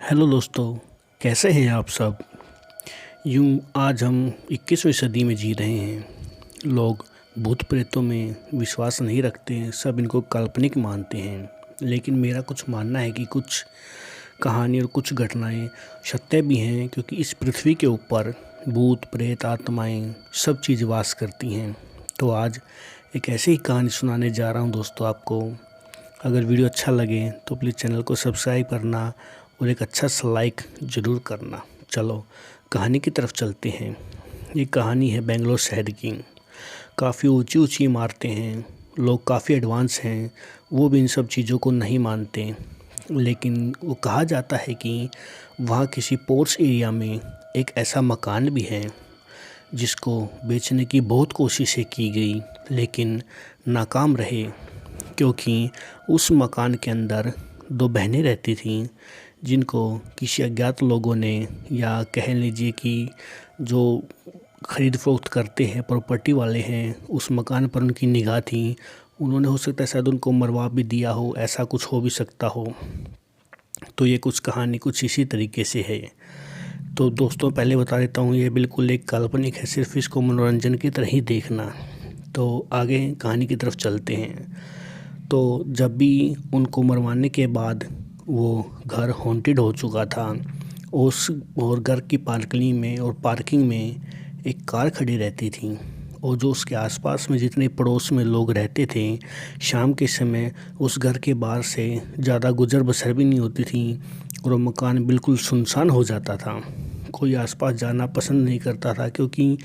Hello दोस्तों, कैसे हैं आप सब। यूँ आज हम 21वीं सदी में जी रहे हैं। लोग भूत प्रेतों में विश्वास नहीं रखते हैं, सब इनको काल्पनिक मानते हैं। लेकिन मेरा कुछ मानना है कि कुछ कहानी और कुछ घटनाएं सत्य भी हैं, क्योंकि इस पृथ्वी के ऊपर भूत प्रेत आत्माएं सब चीज़ वास करती हैं। तो आज एक ऐसी ही कहानी सुनाने जा रहा हूं दोस्तों आपको। अगर वीडियो अच्छा लगे तो प्लीज़ चैनल को सब्सक्राइब करना और एक अच्छा सा लाइक ज़रूर करना। चलो कहानी की तरफ चलते हैं। ये कहानी है बेंगलोर शहर की। काफ़ी ऊंची ऊंची इमारतें हैं, लोग काफ़ी एडवांस हैं, वो भी इन सब चीज़ों को नहीं मानते। लेकिन वो कहा जाता है कि वहाँ किसी पोर्स एरिया में एक ऐसा मकान भी है जिसको बेचने की बहुत कोशिशें की गई, लेकिन नाकाम रहे, क्योंकि उस मकान के अंदर दो बहनें रहती थीं जिनको किसी अज्ञात लोगों ने, या कह लीजिए कि जो ख़रीद फरोख्त करते हैं, प्रॉपर्टी वाले हैं, उस मकान पर उनकी निगाह थी। उन्होंने हो सकता है शायद उनको मरवा भी दिया हो, ऐसा कुछ हो भी सकता हो। तो ये कुछ कहानी कुछ इसी तरीके से है। तो दोस्तों पहले बता देता हूँ, ये बिल्कुल एक काल्पनिक है, सिर्फ इसको मनोरंजन की तरह ही देखना। तो आगे कहानी की तरफ चलते हैं। तो जब भी उनको मरवाने के बाद वो घर हॉन्टेड हो चुका था, और घर की पार्किंग में एक कार खड़ी रहती थी, और जो उसके आसपास में जितने पड़ोस में लोग रहते थे, शाम के समय उस घर के बाहर से ज़्यादा गुजर बसर भी नहीं होती थी, और वो मकान बिल्कुल सुनसान हो जाता था। कोई आसपास जाना पसंद नहीं करता था, क्योंकि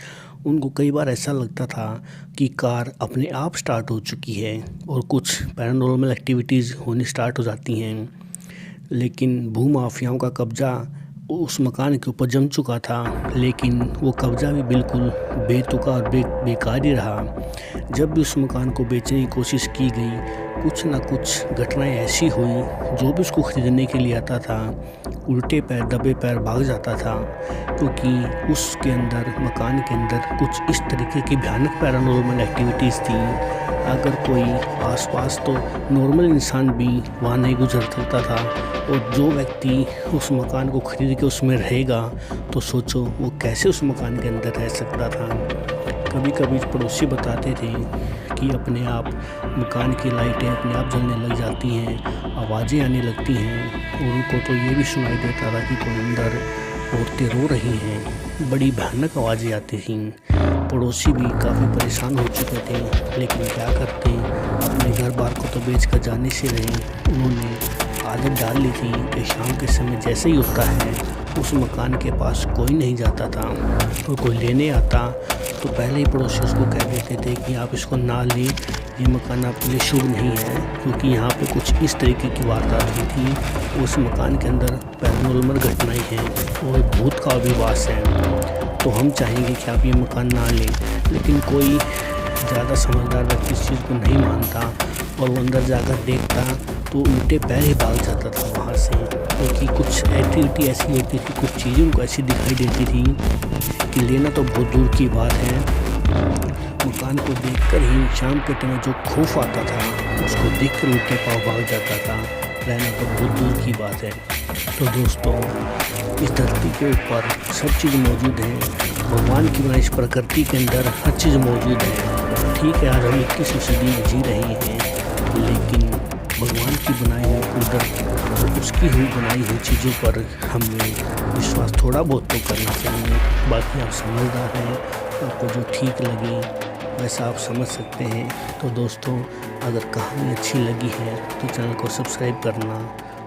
उनको कई बार ऐसा लगता था कि कार अपने आप स्टार्ट हो चुकी है और कुछ पैरानॉर्मल एक्टिविटीज़ होनी स्टार्ट हो जाती हैं। लेकिन भूमाफियाओं का कब्ज़ा उस मकान के ऊपर जम चुका था, लेकिन वो कब्ज़ा भी बिल्कुल बेतुका और बेकार ही रहा। जब भी उस मकान को बेचने की कोशिश की गई, कुछ ना कुछ घटनाएं ऐसी हुई, जो भी उसको ख़रीदने के लिए आता था उल्टे पैर दबे पैर भाग जाता था, क्योंकि उसके अंदर, मकान के अंदर कुछ इस तरीके की भयानक पैरानॉर्मल एक्टिविटीज़ थी। अगर कोई आसपास, तो नॉर्मल इंसान भी वहाँ नहीं गुजर सकता था, और जो व्यक्ति उस मकान को खरीद के उसमें रहेगा, तो सोचो वो कैसे उस मकान के अंदर रह सकता था। कभी कभी पड़ोसी बताते थे कि अपने आप मकान की लाइटें अपने आप जलने लग जाती हैं, आवाज़ें आने लगती हैं, और उनको तो ये भी सुनाई देता था कि कोई अंदर औरतें रो रही हैं। बड़ी भयानक आवाज़ें आती थीं। पड़ोसी भी काफ़ी परेशान हो चुके थे, लेकिन क्या करते, अपने घर बार को तो बेच कर जाने से रहे। उन्होंने आदत डाल ली थी कि शाम के समय जैसे ही होता है, उस मकान के पास कोई नहीं जाता था, और कोई लेने आता तो पहले ही पड़ोसी उसको कह देते थे कि आप इसको ना लें, ये मकान आपके लिए शुभ नहीं है, क्योंकि यहाँ पे कुछ इस तरीके की वारदात हुई थी। उस मकान के अंदर पैरानॉर्मल घटनाएं हैं और भूत का भी वास है। तो हम चाहेंगे कि आप ये मकान ना लें, लेकिन कोई ज़्यादा समझदार व्यक्ति इस चीज़ को नहीं मानता, और वो अंदर जाकर देखता तो उल्टे पैर ही भाग जाता था वहाँ से, क्योंकि कुछ एक्टिविटी ऐसी होती थी, कुछ चीज़ें उनको ऐसी दिखाई देती थी कि लेना तो बहुत दूर की बात है। मकान को देखकर ही शाम के टाइम जो खौफ आता था, उसको देखकर उल्टे पाँव भाग जाता था, रहना तो बहुत दूर की बात है। तो दोस्तों, इस धरती के ऊपर सब चीज़ मौजूद है, भगवान की बनाई इस प्रकृति के अंदर हर चीज़ मौजूद है। ठीक है, आज हम 21वीं सदी में जी रहे हैं, लेकिन भगवान की बनाई हुई कुदरत, उसकी हुई बनाई हुई चीज़ों पर हमें विश्वास थोड़ा बहुत तो करना चाहिए। बाकी आप समझदार हैं, आपको जो ठीक लगे वैसा आप समझ सकते हैं। तो दोस्तों, अगर कहानी अच्छी लगी है तो चैनल को सब्सक्राइब करना,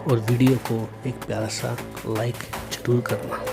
और वीडियो को एक प्यारा सा लाइक ज़रूर करना।